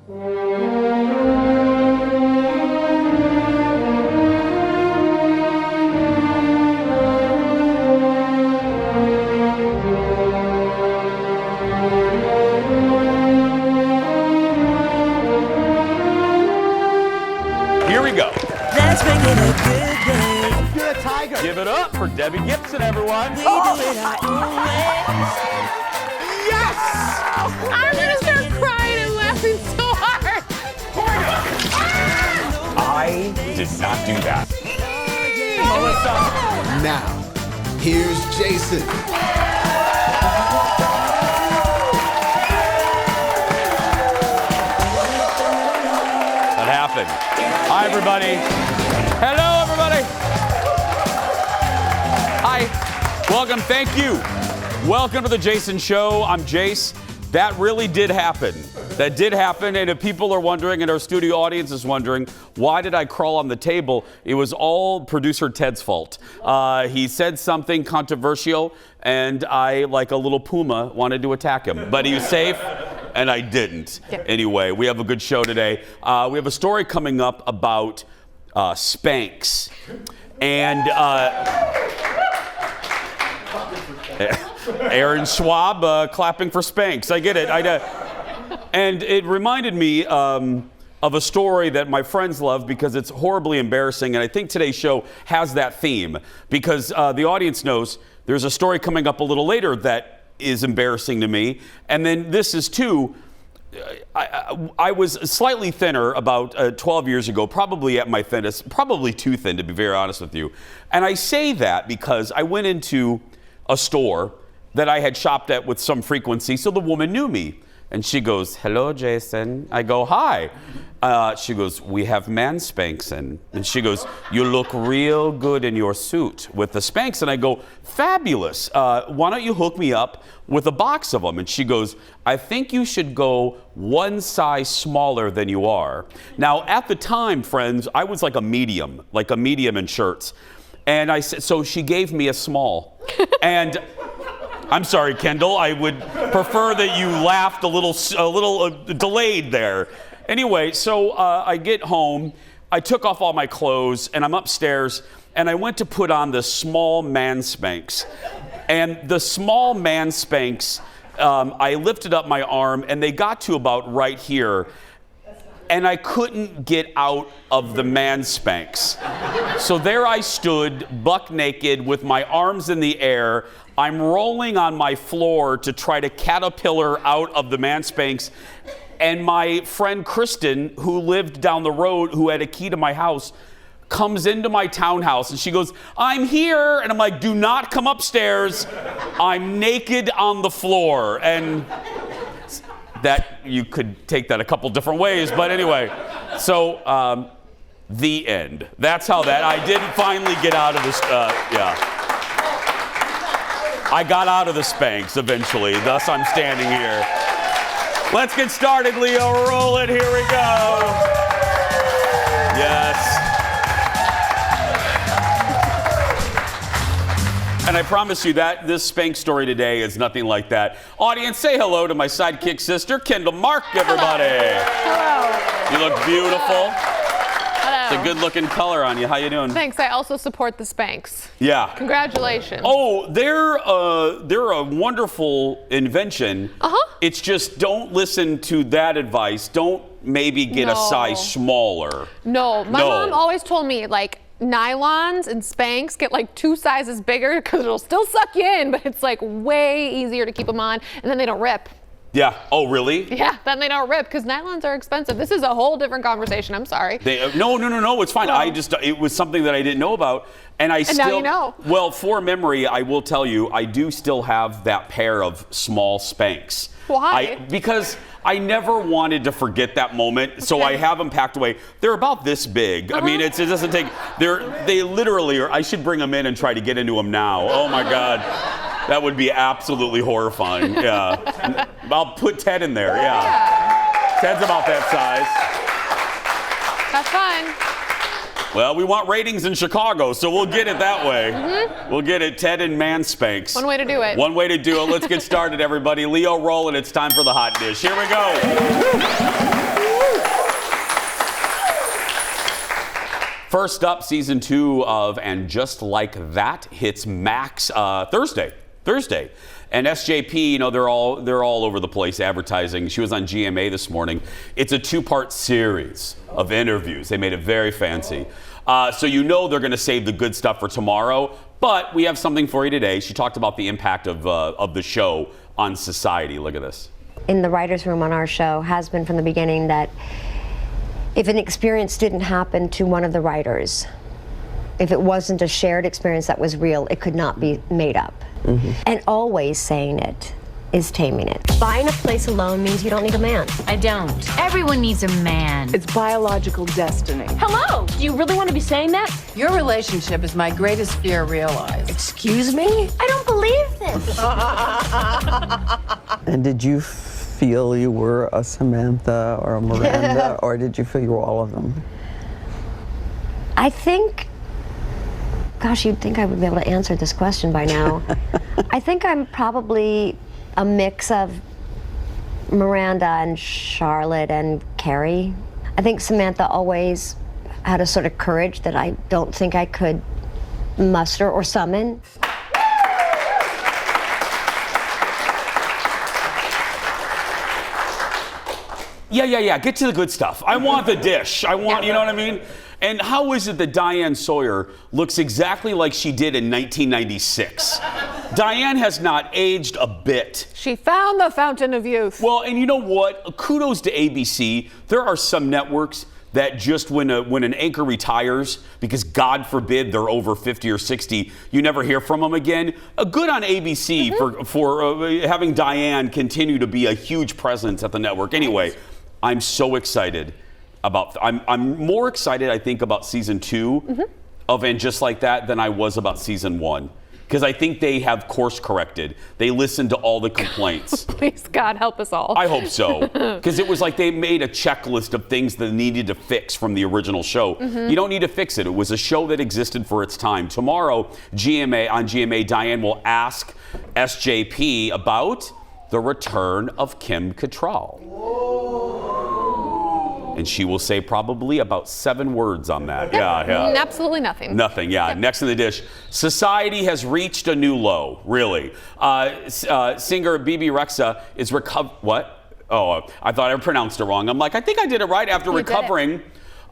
Here we go. Let's make it a good day. You're a tiger. Give it up for Debbie Gibson, everyone. We do it our own way. Yes! I'm gonna start crying and laughing so hard. I did not do that. Now, here's Jason. That happened. Hi, everybody. Hello, everybody. Hi. Welcome. Thank you. Welcome to the Jason Show. I'm Jace. That really did happen. That did happen. And if people are wondering, and our studio audience is wondering, why did I crawl on the table? It was all producer Ted's fault. He said something controversial, and I, like a little puma, wanted to attack him. But he was safe. And I didn't. Yep. Anyway, we have a good show today. We have a story coming up about Spanx. And Aaron Schwab clapping for Spanx. I get it. And it reminded me of a story that my friends love because it's horribly embarrassing. And I think today's show has that theme because the audience knows there's a story coming up a little later that is embarrassing to me. And then this is too. I was slightly thinner about 12 years ago, probably at my thinnest, probably too thin to be very honest with you. And I say that because I went into a store that I had shopped at with some frequency, so the woman knew me. And she goes, "Hello, Jason." I go, "Hi." She goes, "We have man Spanx in." And she goes, "You look real good in your suit with the Spanx." And I go, "Fabulous. Why don't you hook me up with a box of them?" And she goes, "I think you should go one size smaller than you are." Now, at the time, friends, I was like a medium in shirts. And I said, so she gave me a small. And I'm sorry, Kendall. I would prefer that you laughed a little delayed there. Anyway, so I get home. I took off all my clothes, and I'm upstairs, and I went to put on the small man Spanx. And the small man Spanx, I lifted up my arm, and they got to about right here. And I couldn't get out of the man Spanx. So there I stood, buck naked, with my arms in the air. I'm rolling on my floor to try to caterpillar out of the man Spanx. And my friend Kristen, who lived down the road, who had a key to my house, comes into my townhouse and she goes, "I'm here." And I'm like, "Do not come upstairs. I'm naked on the floor." And that you could take that a couple different ways, but anyway, so the end. That's how that. I did finally get out of this. I got out of the Spanx eventually. Thus, I'm standing here. Let's get started, Leo. Roll it. Here we go. Yes. And I promise you that this Spanx story today is nothing like that. Audience, say hello to my sidekick sister, Kendall Mark, everybody. Hello. You look beautiful. Hello. It's a good-looking color on you. How you doing? Thanks. I also support the Spanx. Yeah. Congratulations. Oh, they're a wonderful invention. Uh-huh. It's just don't listen to that advice. Don't maybe get a size smaller. No. My mom always told me, like, nylons and Spanx get like 2 sizes bigger because it'll still suck you in, but it's like way easier to keep them on, and then they don't rip. Yeah. Oh, really? Yeah, then they don't rip because nylons are expensive. This is a whole different conversation. I'm sorry. No. It's fine. It was something that I didn't know about, and now you know. Well, for memory, I will tell you, I do still have that pair of small Spanx. Why? Because I never wanted to forget that moment, so I have them packed away. They're about this big. I mean, it doesn't take. They literally are. I should bring them in and try to get into them now. Oh my God. That would be absolutely horrifying. Yeah. I'll put Ted in there. Yeah. Ted's about that size. That's fine. Well, we want ratings in Chicago, so we'll get it that way. Mm-hmm. We'll get it. Ted and man Spanx. One way to do it. One way to do it. Let's get started, everybody. Leo, roll it. It's time for the hot dish. Here we go. First up, season 2 of And Just Like That hits Max Thursday. And SJP, you know, they're all over the place advertising. She was on GMA this morning. It's a 2-part series of interviews. They made it very fancy. So you know they're going to save the good stuff for tomorrow. But we have something for you today. She talked about the impact of the show on society. Look at this. In the writer's room on our show has been from the beginning that if an experience didn't happen to one of the writers, if it wasn't a shared experience that was real, it could not be made up. And always saying it is taming it. Buying a place alone means you don't need a man. I don't. Everyone needs a man. It's biological destiny. Hello! Do you really want to be saying that? Your relationship is my greatest fear realized. Excuse me? I don't believe this. And did you feel you were a Samantha or a Miranda, or did you feel you were all of them? I think, gosh, you'd think I would be able to answer this question by now. I think I'm probably a mix of Miranda and Charlotte and Carrie. I think Samantha always had a sort of courage that I don't think I could muster or summon. Yeah. Get to the good stuff. I want the dish. You know what I mean? And how is it that Diane Sawyer looks exactly like she did in 1996? Diane has not aged a bit. She found the fountain of youth. Well, and you know what? Kudos to ABC. There are some networks that just when an anchor retires, because God forbid they're over 50 or 60, you never hear from them again. Good on ABC for having Diane continue to be a huge presence at the network. Anyway, I'm so excited about. I'm more excited, I think, about season 2 of And Just Like That than I was about season 1. Because I think they have course corrected. They listened to all the complaints. Please, God, help us all. I hope so. Because it was like they made a checklist of things that needed to fix from the original show. You don't need to fix it. It was a show that existed for its time. Tomorrow, on GMA, Diane will ask SJP about the return of Kim Cattrall. And she will say probably about 7 words on that. Yeah. Absolutely nothing. Nothing, yeah. Next in the dish. Society has reached a new low, really. Singer Bibi Rexha is What? Oh, I thought I pronounced it wrong. I'm like, I think I did it right after recovering.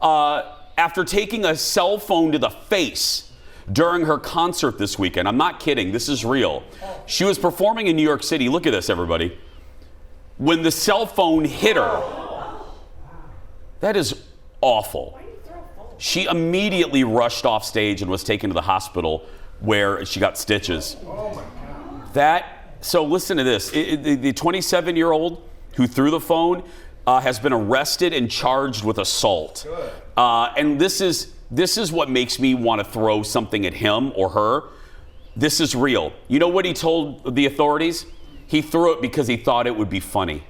After taking a cell phone to the face during her concert this weekend. I'm not kidding. This is real. She was performing in New York City. Look at this, everybody. When the cell phone hit her. That is awful. She immediately rushed off stage and was taken to the hospital where she got stitches. So listen to this. The 27-year-old who threw the phone has been arrested and charged with assault. And this is what makes me want to throw something at him or her. This is real. You know what he told the authorities? He threw it because he thought it would be funny.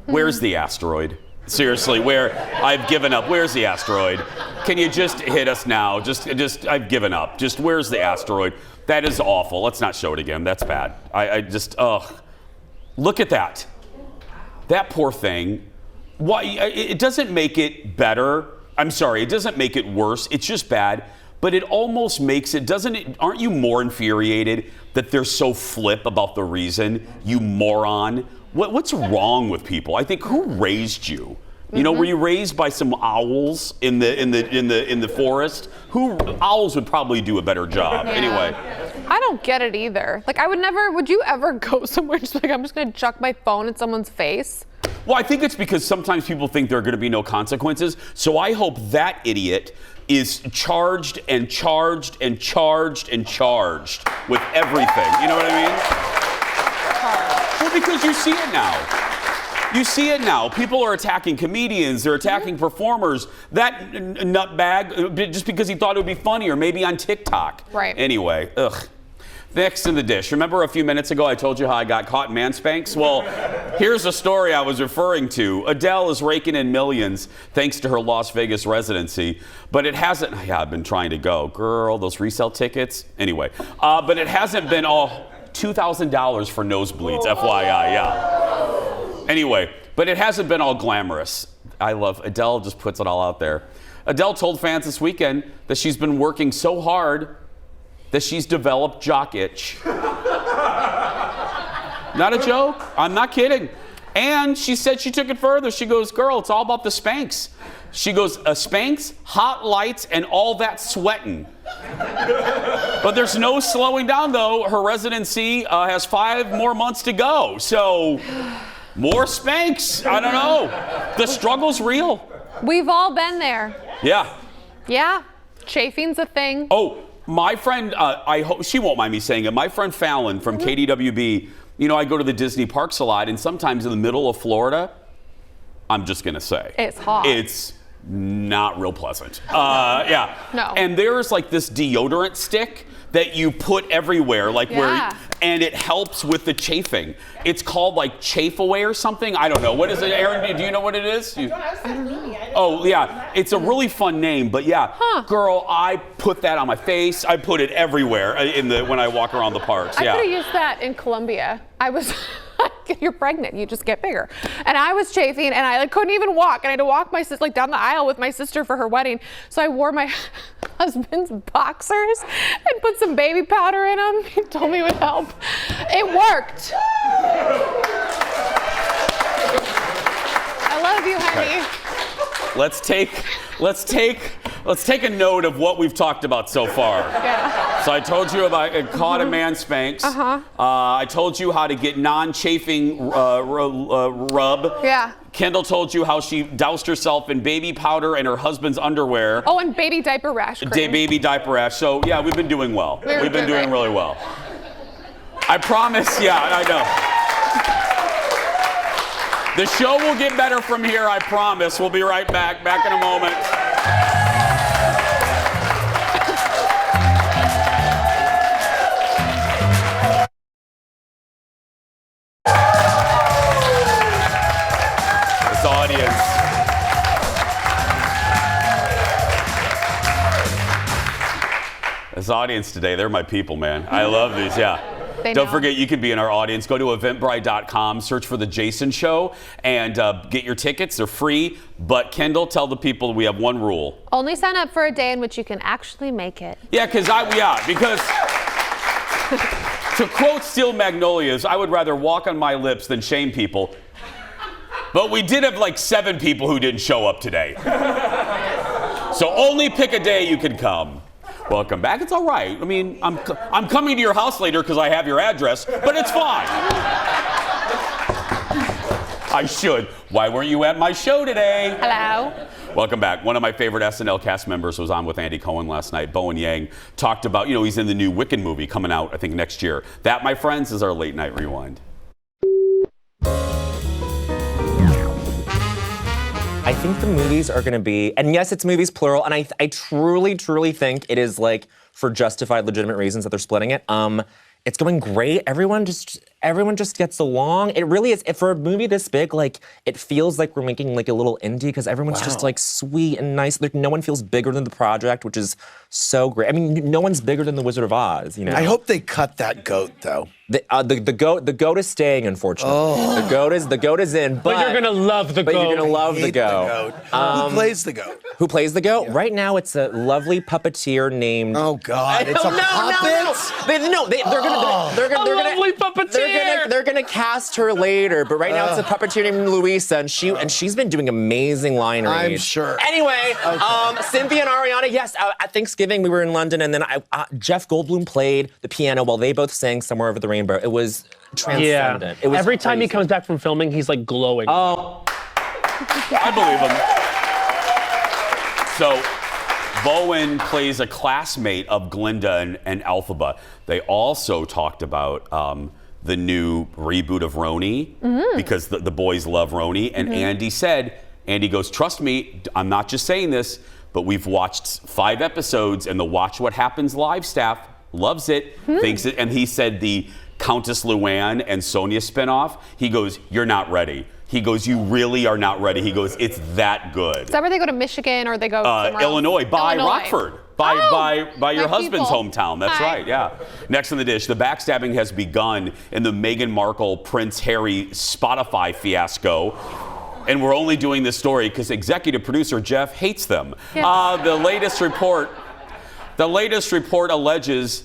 Where's the asteroid? Seriously, I've given up. Where's the asteroid? Can you just hit us now? Just I've given up. Just where's the asteroid? That is awful. Let's not show it again. That's bad. Look at that. That poor thing. Why? It doesn't make it better. I'm sorry. It doesn't make it worse. It's just bad. But it almost makes it, doesn't it? Aren't you more infuriated that they're so flip about the reason, you moron? What's wrong with people? I think, who raised you? You know, were you raised by some owls in the forest? Owls would probably do a better job. Yeah. Anyway. I don't get it either. Like, would you ever go somewhere just like, I'm just gonna chuck my phone in someone's face? Well, I think it's because sometimes people think there are gonna be no consequences. So I hope that idiot is charged and charged and charged and charged with everything. You know what I mean? Well, because you see it now. You see it now. People are attacking comedians. They're attacking performers. That nutbag, just because he thought it would be funny, or maybe on TikTok. Right. Anyway, Next in the dish. Remember a few minutes ago I told you how I got caught in man Spanx? Well, here's a story I was referring to. Adele is raking in millions thanks to her Las Vegas residency, but it hasn't. Yeah, I've been trying to go. Girl, those resale tickets. Anyway, but it hasn't been all $2,000 for nosebleeds, FYI, yeah. Anyway, but it hasn't been all glamorous. I love Adele, just puts it all out there. Adele told fans this weekend that she's been working so hard that she's developed jock itch. Not a joke. I'm not kidding. And she said she took it further. She goes, girl, it's all about the Spanx. She goes, a Spanx, hot lights, and all that sweating. But there's no slowing down, though. Her residency has 5 more months to go. So, more Spanx. I don't know. The struggle's real. We've all been there. Yeah. Yeah. Chafing's a thing. Oh, my friend, I hope she won't mind me saying it. My friend Fallon from KDWB, you know, I go to the Disney parks a lot, and sometimes in the middle of Florida, I'm just going to say. It's hot. It's not real pleasant. Yeah. No. And there's like this deodorant stick that you put everywhere, like and it helps with the chafing. It's called like Chafe Away or something. I don't know. What is it, Aaron? Do you know what it is? Oh, yeah. It's a really fun name, but yeah. Girl, I put that on my face. I put it everywhere when I walk around the parks. I Yeah. could have used that in Colombia. I was, you're pregnant, you just get bigger. And I was chafing, and I couldn't even walk. And I had to walk my sister down the aisle with my sister for her wedding. So I wore my husband's boxers and put some baby powder in them. He told me it would help. It worked. I love you, honey. Let's take a note of what we've talked about so far. Yeah. So I told you about caught a man Spanx. I told you how to get non-chafing rub. Yeah. Kendall told you how she doused herself in baby powder and her husband's underwear. Oh, and baby diaper rash cream. Baby diaper rash. So yeah, we've been doing well. We've been doing great. really well. I promise. Yeah, I know. The show will get better from here, I promise. We'll be right back. Back in a moment. This audience. This audience today, they're my people, man. I love these, yeah. Don't forget, you can be in our audience. Go to eventbrite.com, search for The Jason Show, and get your tickets. They're free. But Kendall, tell the people we have one rule. Only sign up for a day in which you can actually make it. Yeah, because to quote Steel Magnolias, I would rather walk on my lips than shame people. But we did have like 7 people who didn't show up today. So only pick a day you can come. Welcome back. It's all right. I mean, I'm coming to your house later because I have your address, but it's fine. I should. Why weren't you at my show today? Hello. Welcome back. One of my favorite SNL cast members was on with Andy Cohen last night. Bowen Yang talked about, he's in the new Wiccan movie coming out, I think, next year. That, my friends, is our late night rewind. I think the movies are going to be, and yes, it's movies plural, and I truly, truly think it is like for justified, legitimate reasons that they're splitting it. It's going great. Everyone just gets along. It really is. For a movie this big, like, it feels like we're making like a little indie because everyone's just like sweet and nice. Like, no one feels bigger than the project, which is so great. I mean, no one's bigger than the Wizard of Oz. I hope they cut that goat though. The goat is staying, unfortunately. Oh. The goat is in, but you're gonna love the goat. But you're gonna love the goat. Who plays the goat? Who plays the goat? Yeah. Right now, it's a lovely puppeteer named. Oh God! It's a puppet. Lovely puppeteer. They're gonna cast her later, but right now it's a puppeteer named Louisa, and she's been doing amazing line reads. I'm sure. Anyway, Cynthia and Ariana. Yes, at Thanksgiving we were in London, and then Jeff Goldblum played the piano while they both sang "Somewhere Over the Rainbow." It was transcendent. Yeah. It was Every time crazy. he comes back from filming, he's like glowing. Oh, I believe him. So, Bowen plays a classmate of Glinda and Elphaba. They also talked about the new reboot of Roni because the boys love Roni. And Andy goes, trust me, I'm not just saying this, but we've watched 5 episodes and the Watch What Happens live staff loves it, thinks it, and he said the Countess Luann and Sonia spinoff, he goes, you're not ready. He goes, you really are not ready. He goes, it's that good. Is that where they go to Michigan or they go somewhere Illinois, else? by Rockford. by your my husband's people. hometown. That's Hi. right, yeah. Next on the dish, the backstabbing has begun in the Meghan Markle Prince Harry Spotify fiasco. And we're only doing this story because executive producer Jeff hates them. Yeah. The latest report alleges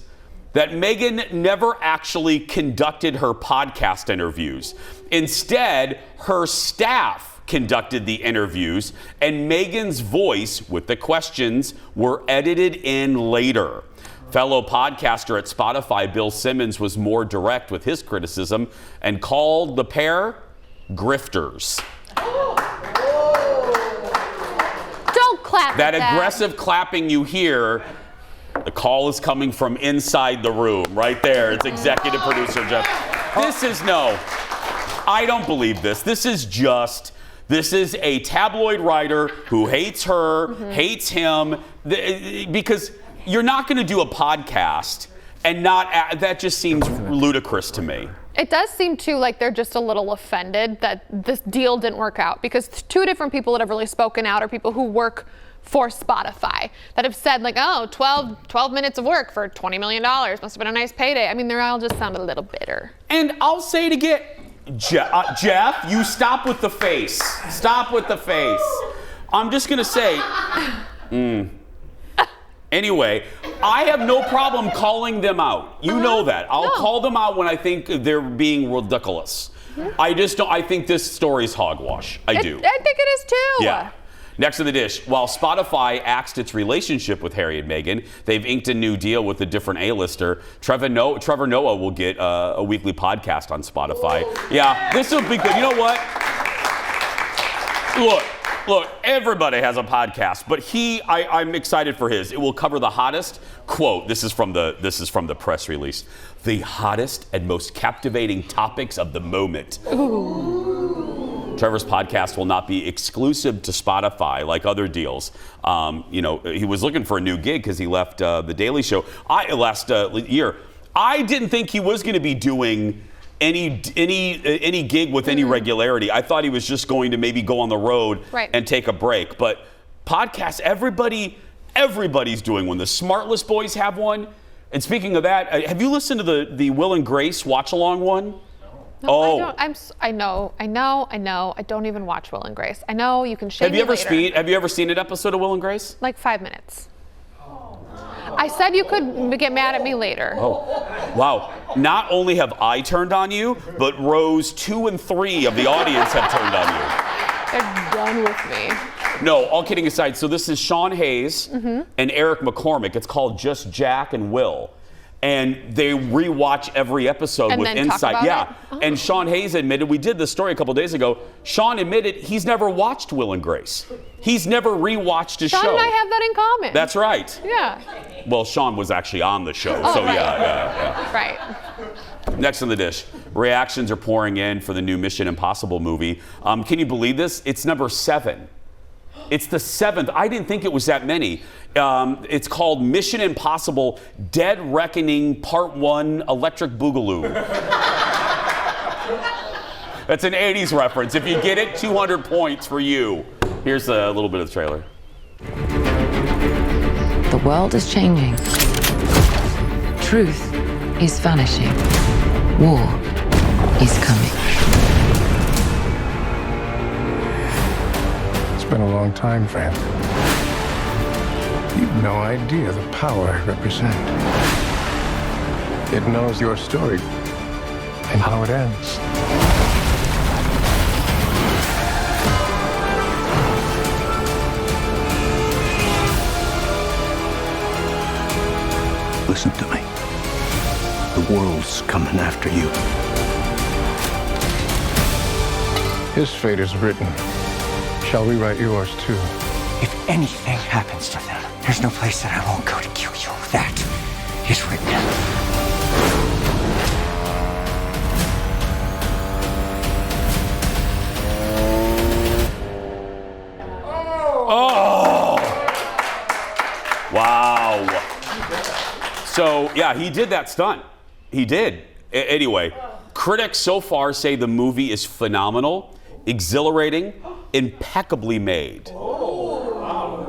that Meghan never actually conducted her podcast interviews. Instead, her staff conducted the interviews, and Meghan's voice with the questions were edited in later. Fellow podcaster at Spotify, Bill Simmons, was more direct with his criticism and called the pair grifters. Don't clap That at that. aggressive clapping you hear, the call is coming from inside the room, right there. It's executive producer Jeff. I don't believe this. This is a tabloid writer who hates her, hates him, because you're not going to do a podcast and not, that just seems ludicrous to me. It does seem too like they're just a little offended that this deal didn't work out, because two different people that have really spoken out are people who work for Spotify that have said like, oh, 12 minutes of work for $20 million. Must have been a nice payday. I mean, they're all just sound a little bitter. And I'll say it again. Jeff, you stop with the face. Stop with the face. I'm just going to say, Anyway, I have no problem calling them out. You know that. I'll call them out when I think they're being ridiculous. I just don't. I think this story's hogwash. I do. I think it is too. Yeah. Next on the dish, while Spotify axed its relationship with Harry and Meghan, they've inked a new deal with a different A-lister. Trevor Noah will get a weekly podcast on Spotify. Yeah, this will be good. You know what? Look, everybody has a podcast, but I'm excited for his. It will cover the hottest, quote, this is from the press release, the hottest and most captivating topics of the moment. Ooh. Trevor's podcast will not be exclusive to Spotify like other deals. He was looking for a new gig because he left The Daily Show last year. I didn't think he was going to be doing any gig with any regularity. I thought he was just going to maybe go on the road and take a break. But podcasts, everybody's doing one. The Smartless Boys have one. And speaking of that, have you listened to the Will and Grace watch-along one? No, I know. I don't even watch Will and Grace. I know you can shame me later. Have you ever seen an episode of Will and Grace? Like 5 minutes. I said you could get mad at me later. Oh, wow. Not only have I turned on you, but rows 2 and 3 of the audience have turned on you. They're done with me. No, all kidding aside, so this is Sean Hayes and Eric McCormick. It's called Just Jack and Will. And they rewatch every episode and with then insight. Talk about it. Oh. And Sean Hayes admitted, we did this story a couple days ago. Sean admitted he's never watched Will and Grace. He's never rewatched his show. Sean and I have that in common. That's right. Yeah. Well, Sean was actually on the show, yeah. Right. Next on the dish, reactions are pouring in for the new Mission Impossible movie. Can you believe this? It's number 7. It's the 7th. I didn't think it was that many. It's called Mission Impossible Dead Reckoning Part 1 Electric Boogaloo. That's an 80s reference. If you get it, 200 points for you. Here's a little bit of the trailer. The world is changing. Truth is vanishing. War is coming. It's been a long time, friend. You've no idea the power I represent. It knows your story and how it ends. Listen to me. The world's coming after you. His fate is written. Shall we write yours too? If anything happens to them, there's no place that I won't go to kill you. That is written. Oh! Wow. So, yeah, he did that stunt. He did. Anyway, critics so far say the movie is phenomenal, exhilarating, impeccably made.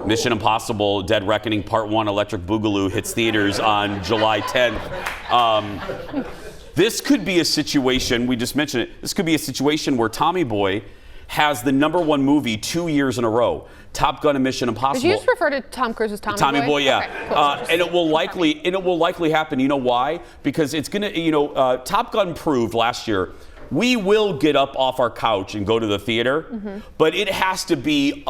Mission Impossible Dead Reckoning Part 1 Electric Boogaloo hits theaters on July 10th. This could be a situation, we just mentioned it, this could be a situation where Tommy Boy has the #1 movie 2 years in a row. Top Gun and Mission Impossible. Did you just refer to Tom Cruise as Tommy Boy? Boy, yeah. Okay, cool. And it will likely happen. You know why? Because it's gonna, Top Gun proved last year, we will get up off our couch and go to the theater, but it has to be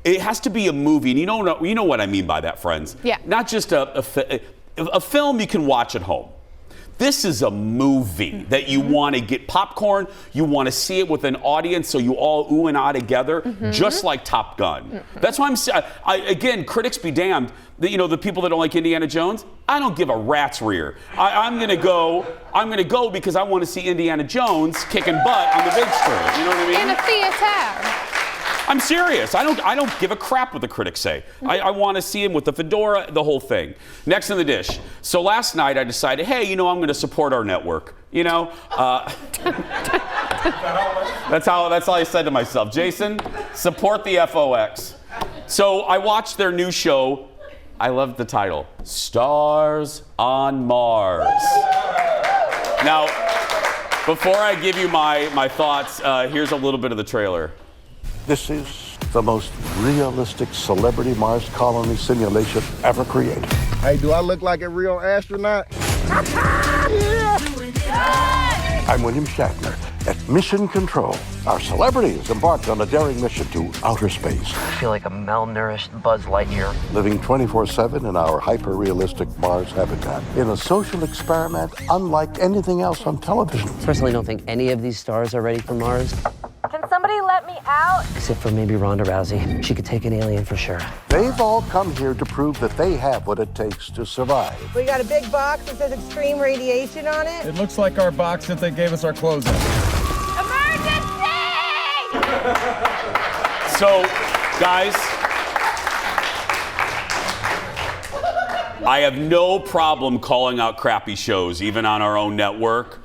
it has to be a movie. And you know what I mean by that, friends. Yeah. Not just a film you can watch at home. This is a movie that you want to get popcorn, you want to see it with an audience so you all ooh and ah together, just like Top Gun. That's why again, critics be damned, the people that don't like Indiana Jones, I don't give a rat's rear. I'm gonna go because I want to see Indiana Jones kicking butt on the big screen. You know what I mean? In a theater. I'm serious. I don't give a crap what the critics say. I want to see him with the fedora, the whole thing. Next in the dish. So last night I decided, hey, I'm going to support our network. That's how I said to myself, Jason, support the FOX. So I watched their new show. I love the title, Stars on Mars. Now, before I give you my thoughts, here's a little bit of the trailer. This is the most realistic celebrity Mars colony simulation ever created. Hey, do I look like a real astronaut? I'm William Shatner. At Mission Control, our celebrity is embarked on a daring mission to outer space. I feel like a malnourished Buzz Lightyear. Living 24/7 in our hyper-realistic Mars habitat. In a social experiment unlike anything else on television. Personally, don't think any of these stars are ready for Mars. Can somebody let me out? Except for maybe Ronda Rousey. She could take an alien for sure. They've all come here to prove that they have what it takes to survive. We got a big box that says extreme radiation on it. It looks like our box that they gave us our clothes in. Emergency! So, guys, I have no problem calling out crappy shows, even on our own network.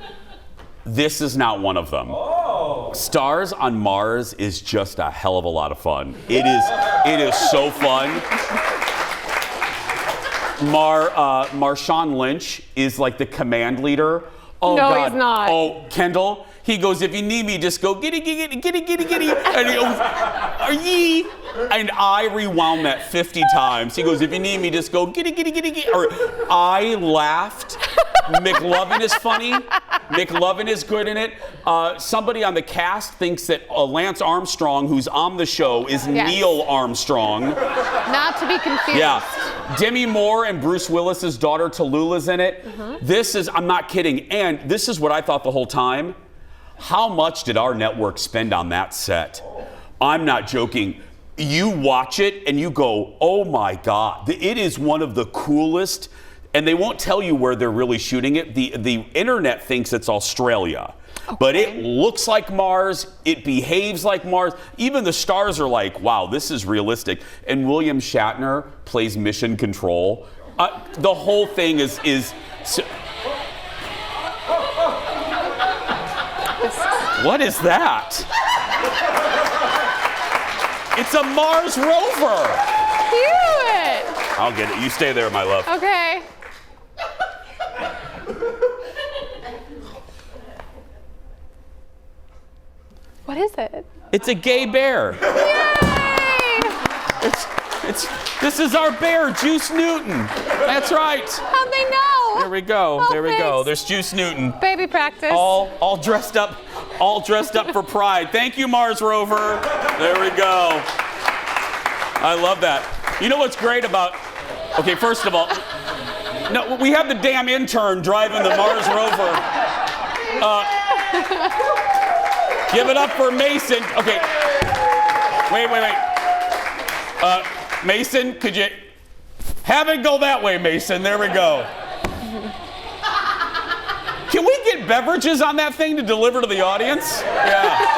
This is not one of them. Oh. Stars on Mars is just a hell of a lot of fun. It is so fun. Marshawn Lynch is like the command leader. Oh, no, God. He's not. Oh, Kendall. He goes, if you need me, just go giddy, giddy, giddy, giddy, giddy. And he goes, are ye? And I rewound that 50 times. He goes, if you need me, just go giddy, giddy, giddy, giddy. Or I laughed. McLovin is funny. McLovin is good in it. Somebody on the cast thinks that Lance Armstrong, who's on the show, is Neil Armstrong. Not to be confused. Yeah. Demi Moore and Bruce Willis's daughter Tallulah's in it. This is, I'm not kidding. And this is what I thought the whole time. How much did our network spend on that set? I'm not joking. You watch it and you go, oh my God. It is one of the coolest, and they won't tell you where they're really shooting it. The internet thinks it's Australia. Okay. But it looks like Mars. It behaves like Mars. Even the stars are like, wow, this is realistic. And William Shatner plays Mission Control. The whole thing is what is that? It's a Mars rover. Cute. I'll get it. You stay there, my love. Okay. What is it? It's a gay bear. Yay! This is our bear, Juice Newton. That's right. How'd they know? There we go. Oh, there we go. thanks. There's Juice Newton. Baby practice. All dressed up for pride. Thank you, Mars rover. There we go. I love that. You know what's great about? Okay, first of all, no, we have the damn intern driving the Mars rover. Give it up for Mason. Okay. Wait. Mason, could you have it go that way, Mason? There we go. Can we get beverages on that thing to deliver to the audience? Yeah.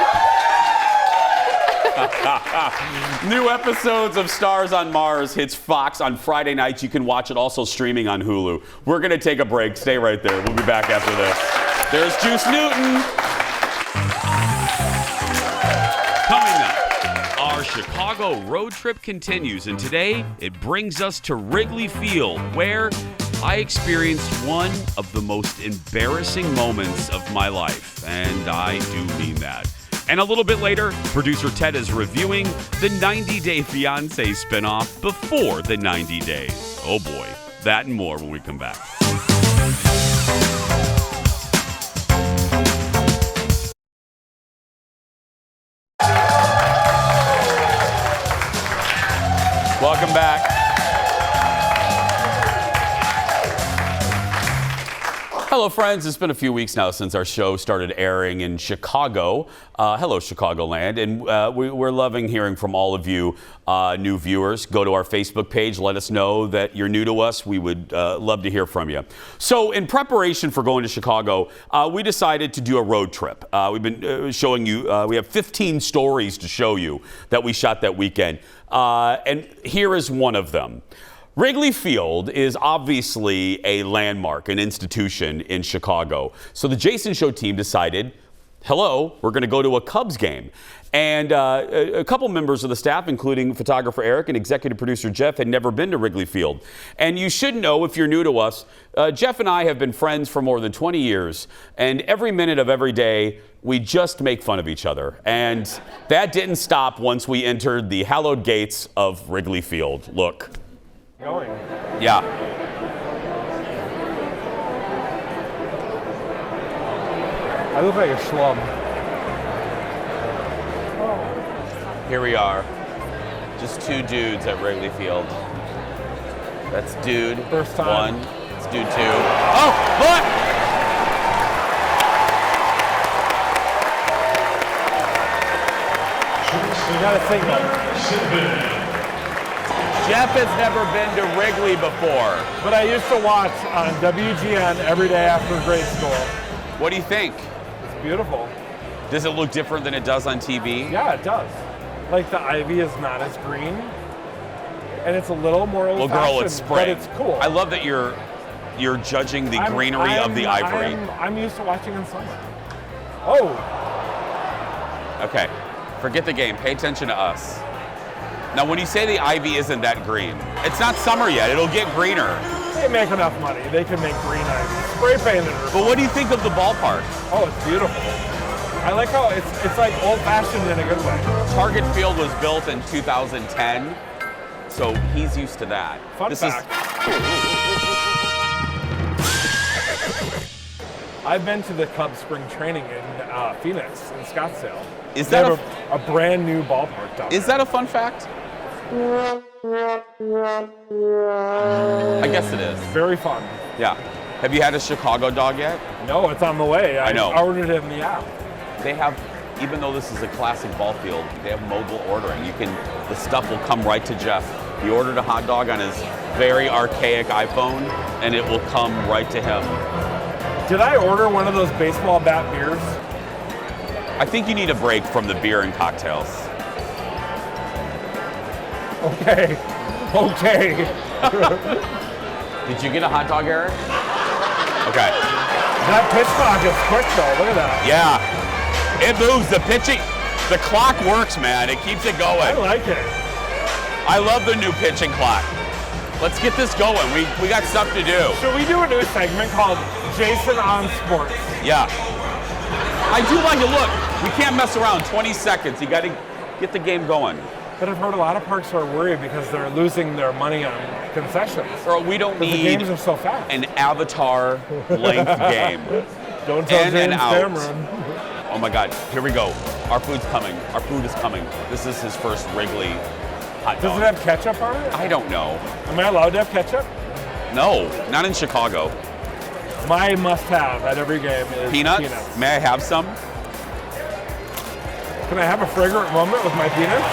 New episodes of Stars on Mars hits Fox on Friday nights. You can watch it also streaming on Hulu. We're going to take a break. Stay right there. We'll be back after this. There's Juice Newton. Coming up, our Chicago road trip continues, and today it brings us to Wrigley Field, where I experienced one of the most embarrassing moments of my life, and I do mean that. And a little bit later, producer Ted is reviewing the 90 Day Fiance spinoff before the 90 days. Oh boy, that and more when we come back. Welcome back. Hello, friends. It's been a few weeks now since our show started airing in Chicago. Hello, Chicagoland. And we're loving hearing from all of you new viewers. Go to our Facebook page. Let us know that you're new to us. We would love to hear from you. So in preparation for going to Chicago, we decided to do a road trip. We've been showing you, we have 15 stories to show you that we shot that weekend. And here is one of them. Wrigley Field is obviously a landmark, an institution in Chicago. So the Jason Show team decided, hello, we're going to go to a Cubs game. And a couple members of the staff, including photographer Eric and executive producer Jeff, had never been to Wrigley Field. And you should know, if you're new to us, Jeff and I have been friends for more than 20 years. And every minute of every day, we just make fun of each other. And that didn't stop once we entered the hallowed gates of Wrigley Field. Look. Going. Yeah. I look like a schlub. Here we are. Just two dudes at Wrigley Field. That's dude First time. one. It's dude two. Oh, look! You got a signal. Jeff has never been to Wrigley before. But I used to watch on WGN every day after grade school. What do you think? It's beautiful. Does it look different than it does on TV? Yeah, it does. Like the ivy is not as green, and it's a little more old-fashioned. Well, girl, it's spring. But it's cool. I love that you're judging the greenery of the ivory. I'm used to watching in summer. Oh. Okay, forget the game. Pay attention to us. Now, when you say the ivy isn't that green, it's not summer yet. It'll get greener. They make enough money. They can make green ivy. Spray painted it. But what do you think of the ballpark? Oh, it's beautiful. I like how it's like old-fashioned in a good way. Target Field was built in 2010, so he's used to that. Fun fact. I've been to the Cubs spring training in Phoenix, in Scottsdale. Is that a brand new ballpark down there? Is that a fun fact? I guess it is. Very fun. Yeah. Have you had a Chicago dog yet? No, it's on the way. I know. I ordered it in the app. They have, even though this is a classic ball field, they have mobile ordering. The stuff will come right to Jeff. He ordered a hot dog on his very archaic iPhone, and it will come right to him. Did I order one of those baseball bat beers? I think you need a break from the beer and cocktails. Okay. Did you get a hot dog, Eric? Okay. That pitch clock is quick though, look at that. Yeah, it moves, the pitching, the clock works, man, it keeps it going. I like it. I love the new pitching clock. Let's get this going, we got stuff to do. Should we do a new segment called Jason on Sports? Yeah. I do like it, look, we can't mess around, 20 seconds, you gotta get the game going. But I've heard a lot of parks are worried because they're losing their money on concessions. Or we don't need the games are so fast. An Avatar length game. Don't tell In James and out. Cameron. Oh my God, here we go. Our food's coming. Our food is coming. This is his first Wrigley hot dog. Does it have ketchup on it? I don't know. Am I allowed to have ketchup? No, not in Chicago. My must-have at every game is peanuts. May I have some? Can I have a fragrant moment with my peanuts?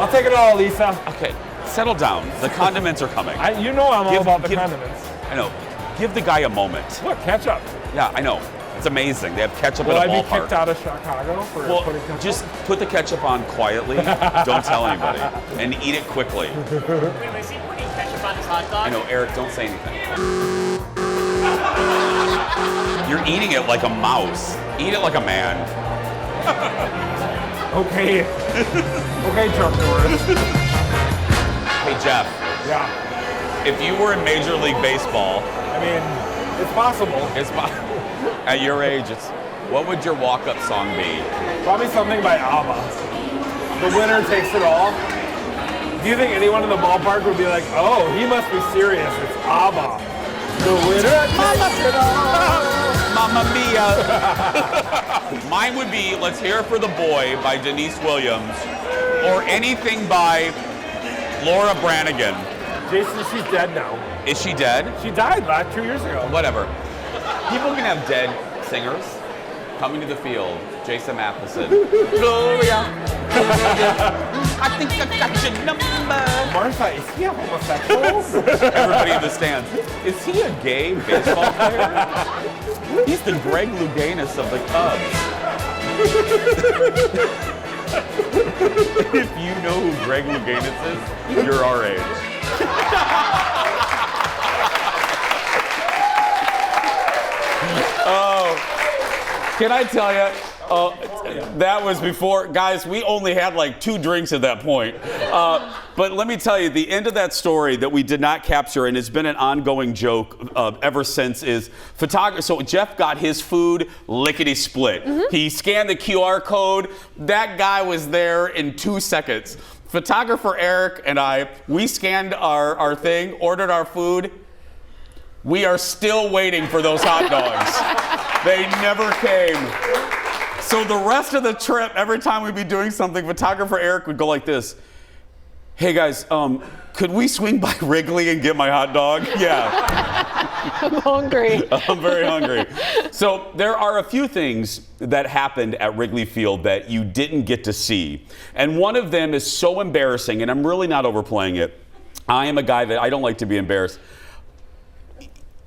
I'll take it all, Lisa. Okay, settle down. The condiments are coming. You know I'm all about the condiments. I know. Give the guy a moment. Look, ketchup. Yeah, I know. It's amazing. They have ketchup Will at a I ballpark. be kicked out of Chicago for putting ketchup? Just put the ketchup on quietly. Don't tell anybody. And eat it quickly. Wait, is he putting ketchup on his hot dog? I know, Eric, don't say anything. You're eating it like a mouse. Eat it like a man. Okay. Okay, Chuck Norris. Hey, Jeff. Yeah. If you were in Major League Baseball, I mean, it's possible. At your age, what would your walk-up song be? Probably something by ABBA. The winner takes it all. Do you think anyone in the ballpark would be like, oh, he must be serious, it's ABBA. The winner takes it all. Mamma Mia. Mine would be Let's Hear It for the Boy by Denise Williams, or anything by Laura Branigan. Jason, she's dead now. Is she dead? She died 2 years ago. Whatever. People can have dead singers. Coming to the Field, Jason Matheson. Gloria. I think I got your number. Martha, is he a homosexual? Everybody in the stands. Is he a gay baseball player? He's the Greg Louganis of the Cubs. If you know who Greg Louganis is, you're our age. Oh, can I tell you? That was before, guys, we only had like 2 drinks at that point. But let me tell you, the end of that story that we did not capture, and it's been an ongoing joke ever since, is photography. So Jeff got his food lickety-split. He scanned the QR code. That guy was there in 2 seconds. Photographer Eric and I, we scanned our thing, ordered our food. We are still waiting for those hot dogs. They never came. So the rest of the trip, every time we'd be doing something, photographer Eric would go like this. Hey guys, could we swing by Wrigley and get my hot dog? Yeah. I'm hungry. I'm very hungry. So there are a few things that happened at Wrigley Field that you didn't get to see. And one of them is so embarrassing, and I'm really not overplaying it. I am a guy that I don't like to be embarrassed.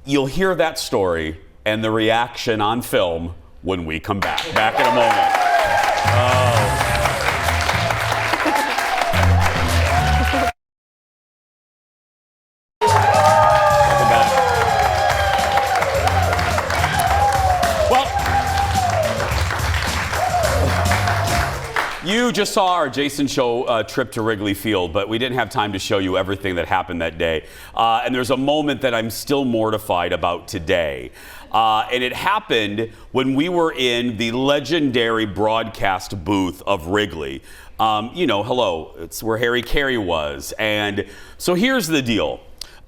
You'll hear that story and the reaction on film when we come back. Back in a moment. Welcome back. Well, you just saw our Jason Show trip to Wrigley Field, but we didn't have time to show you everything that happened that day. And there's a moment that I'm still mortified about today. And it happened when we were in the legendary broadcast booth of Wrigley. Hello, it's where Harry Carey was. And so here's the deal.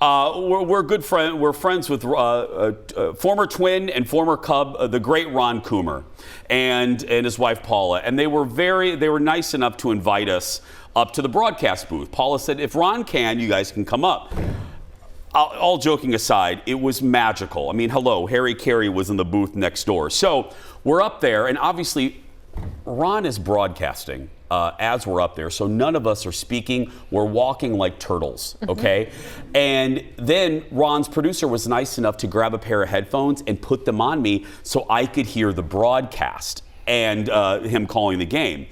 We're good friends. We're friends with former Twin and former Cub, the great Ron Coomer, and his wife Paula. And they were nice enough to invite us up to the broadcast booth. Paula said, if Ron can, you guys can come up. All joking aside, it was magical. I mean, hello, Harry Carey was in the booth next door. So we're up there, and obviously Ron is broadcasting as we're up there, so none of us are speaking. We're walking like turtles, okay? And then Ron's producer was nice enough to grab a pair of headphones and put them on me so I could hear the broadcast and him calling the game.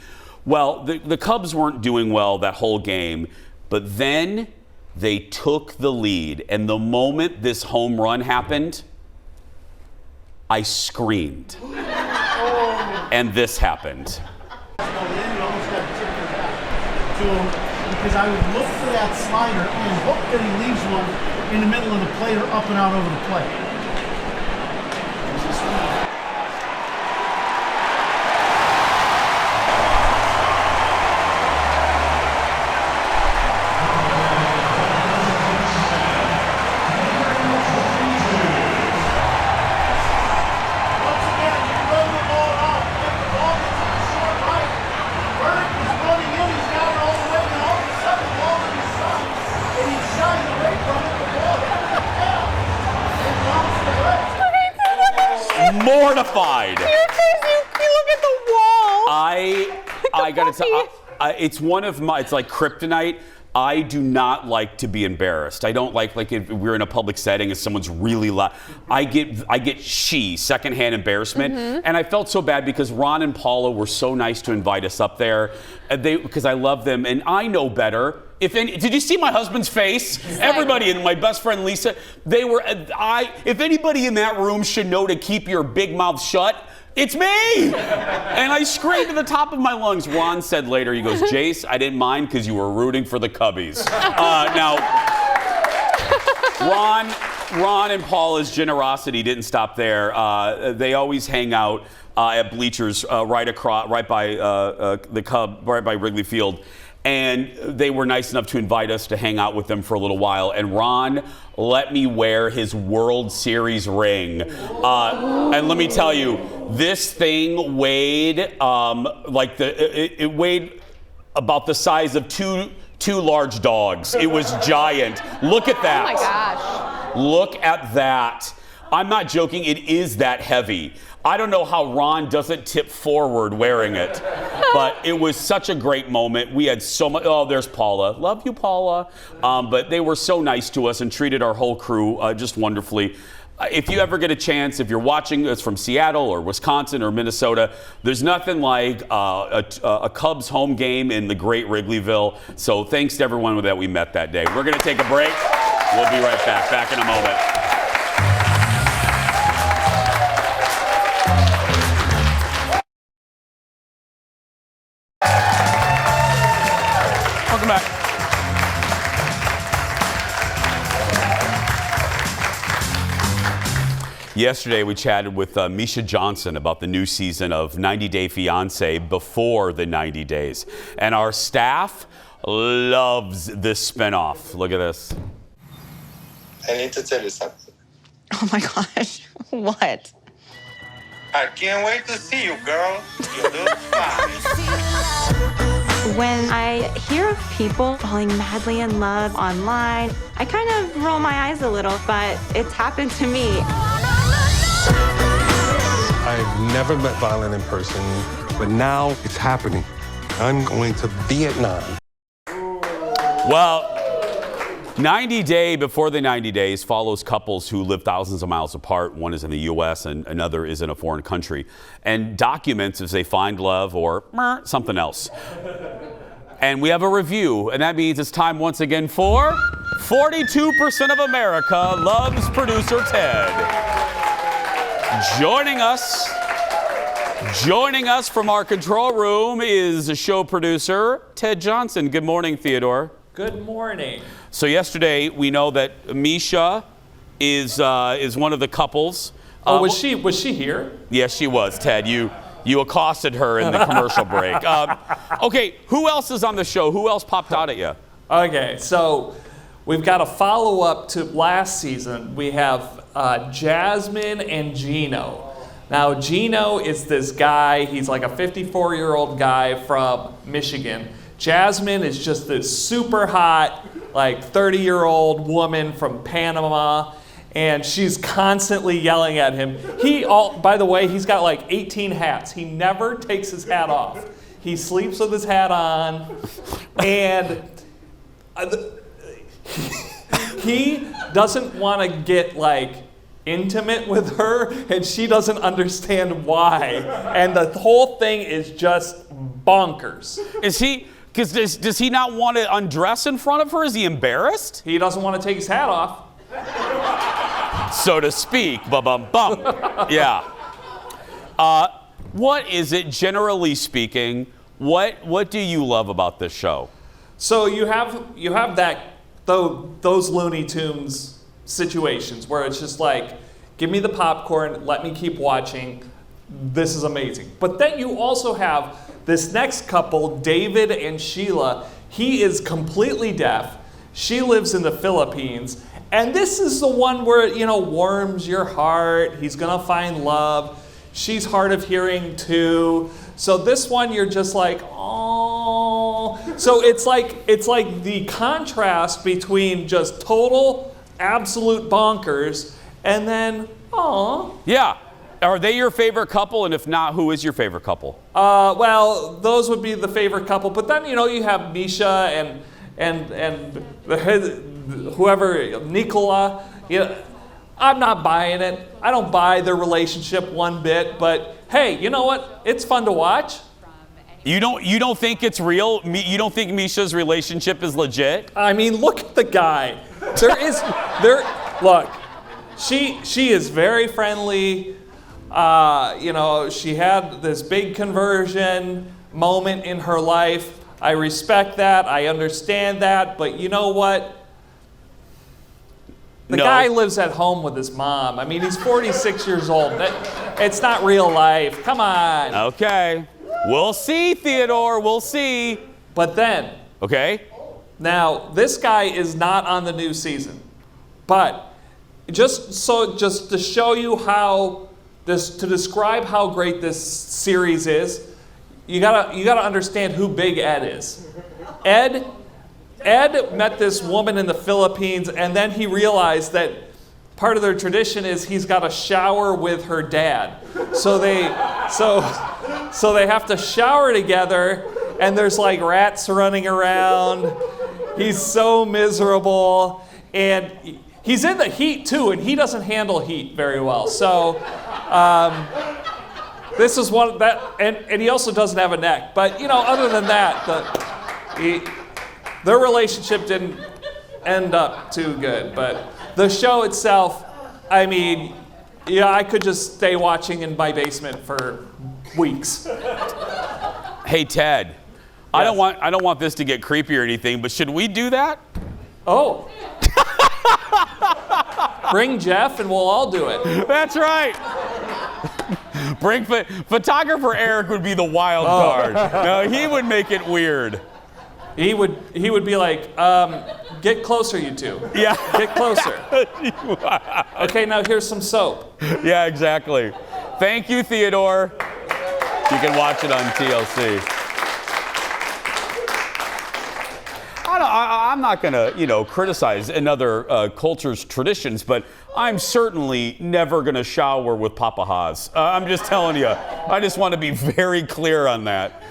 Well, the Cubs weren't doing well that whole game, but then they took the lead, and the moment this home run happened, I screamed. And this happened. Because I would look for that slider and hope that he leaves one in the middle of the plate or up and out over the plate. Mortified. You look at the wall. I gotta tell you, it's one of my, it's like kryptonite. I do not like to be embarrassed. I don't like if we're in a public setting and someone's really loud. I get secondhand embarrassment. And I felt so bad because Ron and Paula were so nice to invite us up there. Because I love them and I know better. Did you see my husband's face? Everybody and my best friend Lisa, if anybody in that room should know to keep your big mouth shut, it's me! And I screamed to the top of my lungs. Ron said later, he goes, Jace, I didn't mind because you were rooting for the Cubbies. Now, Ron and Paula's generosity didn't stop there. They always hang out at bleachers right by Wrigley Field. And they were nice enough to invite us to hang out with them for a little while. And Ron let me wear his World Series ring. And let me tell you, this thing weighed it weighed about the size of two large dogs. It was giant. Look at that. Oh my gosh. Look at that. I'm not joking. It is that heavy. I don't know how Ron doesn't tip forward wearing it, but it was such a great moment. We had so much. Oh, there's Paula. Love you, Paula. But they were so nice to us and treated our whole crew just wonderfully. If you ever get a chance, if you're watching us from Seattle or Wisconsin or Minnesota, there's nothing like a Cubs home game in the great Wrigleyville. So thanks to everyone that we met that day. We're going to take a break. We'll be right back. Back in a moment. Welcome back. Yesterday, we chatted with Misha Johnson about the new season of 90 Day Fiance before the 90 days. And our staff loves this spinoff. Look at this. I need to tell you something. Oh my gosh. What? I can't wait to see you, girl. You look fine. When I hear of people falling madly in love online, I kind of roll my eyes a little, but it's happened to me. I've never met Violet in person, but now it's happening. I'm going to Vietnam. Well, 90 Day Before the 90 Days follows couples who live thousands of miles apart. One is in the U.S. and another is in a foreign country, and documents if they find love or something else. And we have a review, and that means it's time once again for 42% of America loves producer Ted. Joining us from our control room is show producer Ted Johnson. Good morning, Theodore. Good morning. So yesterday we know that Misha is one of the couples. Was she here? Yes, she was. Ted, you accosted her in the commercial break. Okay, who else is on the show? Who else popped out at you? Okay, so we've got a follow-up to last season. We have Jasmine and Gino. Now, Gino is this guy. He's like a 54-year-old guy from Michigan. Jasmine is just this super hot, like 30-year-old woman from Panama, and she's constantly yelling at him. By the way, he's got like 18 hats. He never takes his hat off. He sleeps with his hat on, and he doesn't want to get like intimate with her, and she doesn't understand why. And the whole thing is just bonkers. Is he? Because does he not want to undress in front of her? Is he embarrassed? He doesn't want to take his hat off. So to speak. Ba-bum-bum. Yeah. What is it, generally speaking, what do you love about this show? So you have those Looney Tunes situations where it's just like, give me the popcorn, let me keep watching. This is amazing. But then you also have this next couple, David and Sheila. He is completely deaf. She lives in the Philippines. And this is the one where it, warms your heart. He's gonna find love. She's hard of hearing too. So this one you're just like, oh. So it's like the contrast between just total, absolute bonkers and then, oh. Yeah. Are they your favorite couple? And if not, who is your favorite couple? Well, those would be the favorite couple. But then, you have Misha whoever, Nicola, I'm not buying it. I don't buy their relationship one bit, but hey, you know what? It's fun to watch. You don't think it's real? You don't think Misha's relationship is legit? I mean, look at the guy. Look, she is very friendly. She had this big conversion moment in her life. I respect that. I understand that. But you know what? The guy lives at home with his mom. I mean, he's 46 years old. It's not real life. Come on. Okay. We'll see, Theodore. We'll see. But then. Okay. Now, this guy is not on the new season. But just to show you to describe how great this series is, you gotta understand who Big Ed is. Ed met this woman in the Philippines, and then he realized that part of their tradition is he's got to shower with her dad. So they have to shower together, and there's like rats running around. He's so miserable, and he's in the heat too, and he doesn't handle heat very well. So this is one that, and he also doesn't have a neck. But other than that, their relationship didn't end up too good. But the show itself, I mean, I could just stay watching in my basement for weeks. Hey, Ted. Yes. I don't want this to get creepy or anything, but should we do that? Oh. Bring Jeff and we'll all do it. That's right. Bring photographer Eric would be the wild card. No, he would make it weird. He would be like, get closer, you two. Yeah. Get closer. Okay, now here's some soap. Yeah, exactly. Thank you, Theodore. You can watch it on TLC. I'm not going to, criticize another culture's traditions, but I'm certainly never going to shower with Papa Haas. I'm just telling you. I just want to be very clear on that.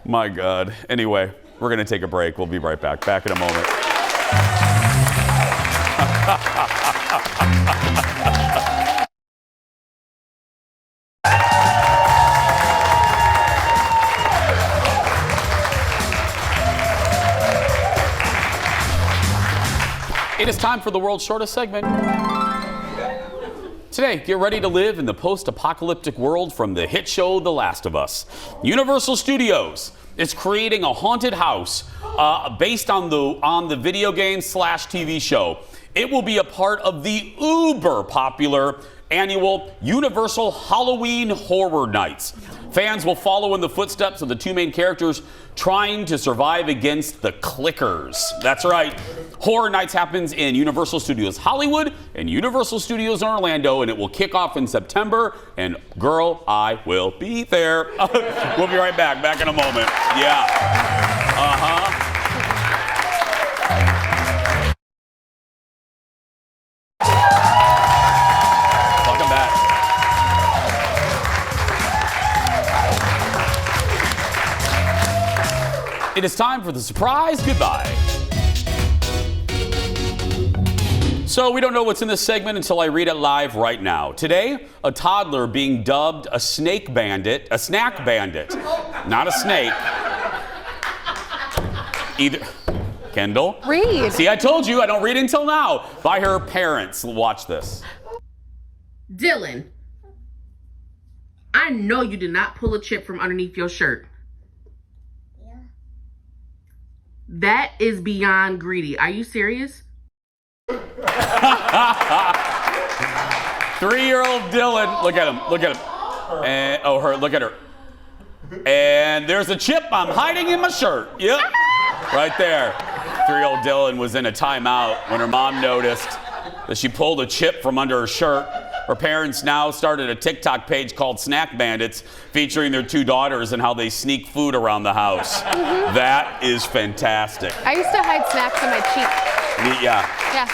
My God. Anyway, we're going to take a break. We'll be right back. Back in a moment. It is time for the world's shortest segment. Today, get ready to live in the post-apocalyptic world from the hit show The Last of Us. Universal Studios is creating a haunted house based on the video game / TV show. It will be a part of the uber popular annual Universal Halloween Horror Nights. Fans will follow in the footsteps of the two main characters trying to survive against the clickers. That's right. Horror Nights happens in Universal Studios Hollywood and Universal Studios in Orlando, and it will kick off in September. And girl, I will be there. We'll be right back. Back in a moment. Yeah. Uh-huh. It is time for the surprise goodbye. So we don't know what's in this segment until I read it live right now. Today, a toddler being dubbed a snack bandit, not a snake. Either. Kendall? Read. See, I told you I don't read until now. By her parents. Watch this. Dylan, I know you did not pull a chip from underneath your shirt. That is beyond greedy. Are you serious? 3-year-old Dylan. Look at him. Look at him. And, look at her. And there's a chip I'm hiding in my shirt. Yep. Right there. 3-year-old Dylan was in a timeout when her mom noticed that she pulled a chip from under her shirt. Her parents now started a TikTok page called Snack Bandits, featuring their 2 daughters and how they sneak food around the house. Mm-hmm. That is fantastic. I used to hide snacks in my cheek. Yeah. Yeah.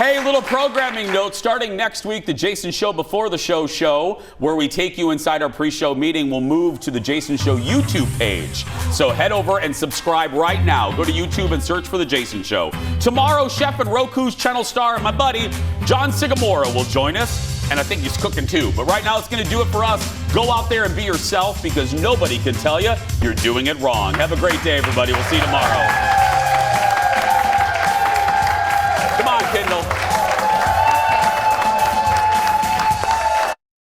Hey, little programming note. Starting next week, the Jason Show Before the Show, where we take you inside our pre-show meeting, will move to the Jason Show YouTube page. So head over and subscribe right now. Go to YouTube and search for the Jason Show. Tomorrow, Chef and Roku's channel star, my buddy John Sigamora, will join us. And I think he's cooking too. But right now, it's going to do it for us. Go out there and be yourself, because nobody can tell you you're doing it wrong. Have a great day, everybody. We'll see you tomorrow.